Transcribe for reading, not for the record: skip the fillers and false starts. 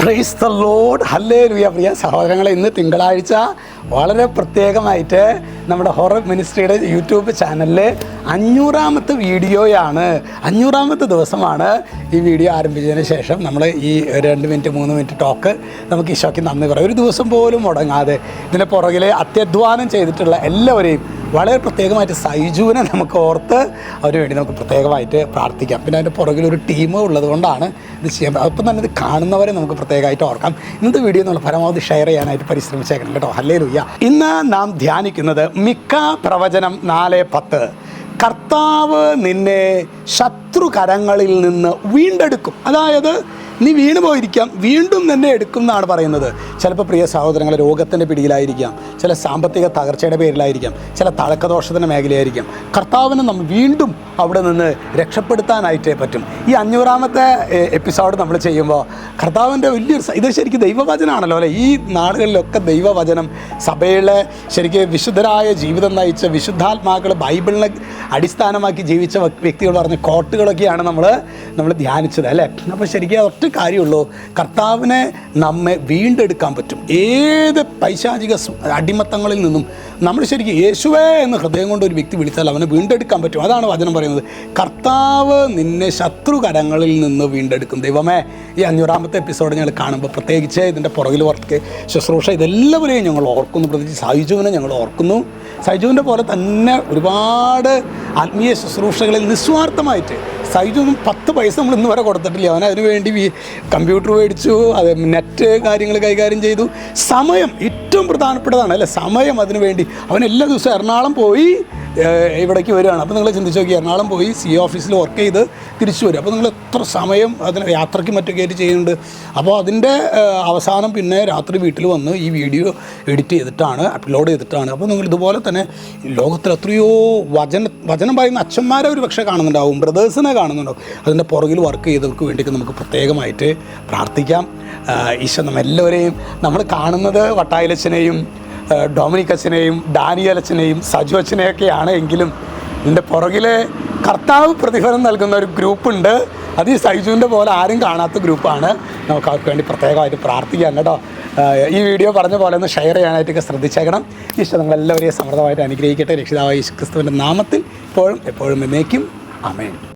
Price the Lord, hallelujah. പ്രിയ സഹോദരങ്ങളെ, ഇന്ന് തിങ്കളാഴ്ച വളരെ പ്രത്യേകമായിട്ട് നമ്മുടെ ഹൊറർ മിനിസ്ട്രിയുടെ യൂട്യൂബ് ചാനലിൽ 500ാമത്തെ വീഡിയോയാണ്, 500ാമത്തെ ദിവസമാണ്. ഈ വീഡിയോ ആരംഭിച്ചതിന് ശേഷം നമ്മൾ ഈ 2 മിനിറ്റ് 3 മിനിറ്റ് ടോക്ക് നമുക്ക് ഈശോയ്ക്ക് നന്ദി പറയാം. ഒരു ദിവസം പോലും മുടങ്ങാതെ ഇതിൻ്റെ പുറകിൽ അത്യധ്വാനം ചെയ്തിട്ടുള്ള എല്ലാവരെയും വളരെ പ്രത്യേകമായിട്ട് സൈജുവിനെ നമുക്ക് ഓർത്ത് അതിനു വേണ്ടി നമുക്ക് പ്രത്യേകമായിട്ട് പ്രാർത്ഥിക്കാം. പിന്നെ അതിൻ്റെ പുറകിലൊരു ടീം ഉള്ളത് കൊണ്ടാണ് ഇത് ചെയ്യാൻ. അപ്പം തന്നെ ഇത് കാണുന്നവരെ നമുക്ക് പ്രത്യേകമായിട്ട് ഓർക്കാം. ഇന്നത്തെ വീഡിയോ നമ്മൾ പരമാവധി ഷെയർ ചെയ്യാനായിട്ട് പരിശ്രമിച്ചേക്കണം കേട്ടോ. ഹല്ലേലൂയ. ഇന്ന് നാം ധ്യാനിക്കുന്നത് മിക്ക പ്രവചനം 4:10. കർത്താവ് നിന്നെ ശത്രുകരങ്ങളിൽ നിന്ന് വീണ്ടെടുക്കും. അതായത് നീ വീണ് പോയിരിക്കാം, വീണ്ടും തന്നെ എടുക്കും എന്നാണ് പറയുന്നത്. ചിലപ്പോൾ പ്രിയ സഹോദരങ്ങൾ രോഗത്തിൻ്റെ പിടിയിലായിരിക്കാം, ചില സാമ്പത്തിക തകർച്ചയുടെ പേരിലായിരിക്കാം, ചില തഴക്കദോഷത്തിൻ്റെ മേഖലയായിരിക്കാം. കർത്താവിനെ നമ്മൾ വീണ്ടും അവിടെ നിന്ന് രക്ഷപ്പെടുത്താനായിട്ടേ പറ്റും. ഈ 500ാമത്തെ എപ്പിസോഡ് നമ്മൾ ചെയ്യുമ്പോൾ കർത്താവിൻ്റെ വലിയൊരു ഇത് ശരിക്കും ദൈവവചനമാണല്ലോ അല്ലേ. ഈ നാടുകളിലൊക്കെ ദൈവവചനം, സഭയിലെ ശരിക്കും വിശുദ്ധരായ ജീവിതം നയിച്ച വിശുദ്ധാത്മാക്കൾ, ബൈബിളിനെ അടിസ്ഥാനമാക്കി ജീവിച്ച വ്യക്തികൾ പറഞ്ഞ കോട്ടുകളൊക്കെയാണ് നമ്മൾ ധ്യാനിച്ചത് അല്ലേ. അപ്പോൾ ശരിക്കും ഒറ്റ കാര്യമുള്ളൂ, കർത്താവിനെ നമ്മെ വീണ്ടെടുക്കാൻ പറ്റും ഏത് പൈശാചിക അടിമത്തങ്ങളിൽ നിന്നും. നമ്മൾ ശരിക്കും യേശുവേ എന്ന് ഹൃദയം കൊണ്ട് ഒരു വ്യക്തി വിളിച്ചാൽ അവനെ വീണ്ടെടുക്കാൻ പറ്റും. അതാണ് വചനം പറയുന്നത്. കർത്താവ് നിന്നെ ശത്രുകരങ്ങളിൽ നിന്ന് വീണ്ടെടുക്കും. ദൈവമേ, ഈ 500ാമത്തെ എപ്പിസോഡ് ഞങ്ങൾ കാണുമ്പോൾ പ്രത്യേകിച്ച് ഇതിൻ്റെ പുറകിൽ വർക്ക് ശുശ്രൂഷ ഇതെല്ലാവരെയും ഞങ്ങൾ ഓർക്കുന്നു. പ്രത്യേകിച്ച് സൈജുവിനെ ഞങ്ങൾ ഓർക്കുന്നു. സൈജുവിൻ്റെ പോലെ തന്നെ ഒരുപാട് ആത്മീയ ശുശ്രൂഷകളിൽ നിസ്വാർത്ഥമായിട്ട് സൈജുവിനും 10 പൈസ നമ്മൾ ഇന്ന് വരെ കൊടുത്തിട്ടില്ല. അവൻ അതിനു വേണ്ടി കമ്പ്യൂട്ടർ മേടിച്ചു, അത് നെറ്റ് കാര്യങ്ങൾ കൈകാര്യം ചെയ്തു. സമയം ഏറ്റവും പ്രധാനപ്പെട്ടതാണ് അല്ലേ. സമയം അതിനു വേണ്ടി അവൻ എല്ലാ ദിവസവും എറണാകുളം പോയി ഇവിടേക്ക് വരികയാണ്. അപ്പോൾ നിങ്ങൾ ചിന്തിച്ച് നോക്കി, എറണാകുളം പോയി CA ഓഫീസിൽ വർക്ക് ചെയ്ത് തിരിച്ചു വരും. അപ്പോൾ നിങ്ങൾ എത്ര സമയം അതിന് യാത്രയ്ക്ക് മറ്റൊക്കെ ആയിട്ട് ചെയ്യുന്നുണ്ട്. അപ്പോൾ അതിൻ്റെ അവസാനം പിന്നെ രാത്രി വീട്ടിൽ വന്ന് ഈ വീഡിയോ എഡിറ്റ് ചെയ്തിട്ടാണ്, അപ്ലോഡ് ചെയ്തിട്ടാണ്. അപ്പോൾ നിങ്ങൾ ഇതുപോലെ തന്നെ ലോകത്തിൽ എത്രയോ വചനം പറയുന്ന അച്ഛന്മാരെ ഒരു പക്ഷേ കാണുന്നുണ്ടാവും, ബ്രദേഴ്സിനെ കാണുന്നുണ്ടാവും. അതിൻ്റെ പുറകിൽ വർക്ക് ചെയ്തവർക്ക് വേണ്ടിയിട്ട് നമുക്ക് പ്രത്യേകമായിട്ട് പ്രാർത്ഥിക്കാം. ഈശോ നമ്മെല്ലാവരെയും, നമ്മൾ കാണുന്നത് വട്ടായിലച്ചനെയും ഡൊമിനിക് അച്ഛനെയും ഡാനിയൽ അച്ഛനെയും സജു അച്ഛനെയൊക്കെയാണ്. എങ്കിലും ഇതിൻ്റെ പുറകിൽ കർത്താവ് പ്രതിഫലം നൽകുന്ന ഒരു ഗ്രൂപ്പുണ്ട്. അത് ഈ സൈജുവിൻ്റെ പോലെ ആരും കാണാത്ത ഗ്രൂപ്പാണ്. നമുക്ക് അവർക്ക് വേണ്ടി പ്രത്യേകമായിട്ട് പ്രാർത്ഥിക്കാം കേട്ടോ. ഈ വീഡിയോ പറഞ്ഞ പോലെ ഒന്ന് ഷെയർ ചെയ്യാനായിട്ടൊക്കെ ശ്രദ്ധിച്ചേക്കണം. ഈശോ നിങ്ങളെല്ലാവരെയും സമൃദ്ധമായിട്ട് അനുഗ്രഹിക്കട്ടെ. രക്ഷിതാവായ യേശു ക്രിസ്തുവിൻ്റെ നാമത്തിൽ ഇപ്പോഴും എപ്പോഴും എന്നേക്കും ആമേൻ.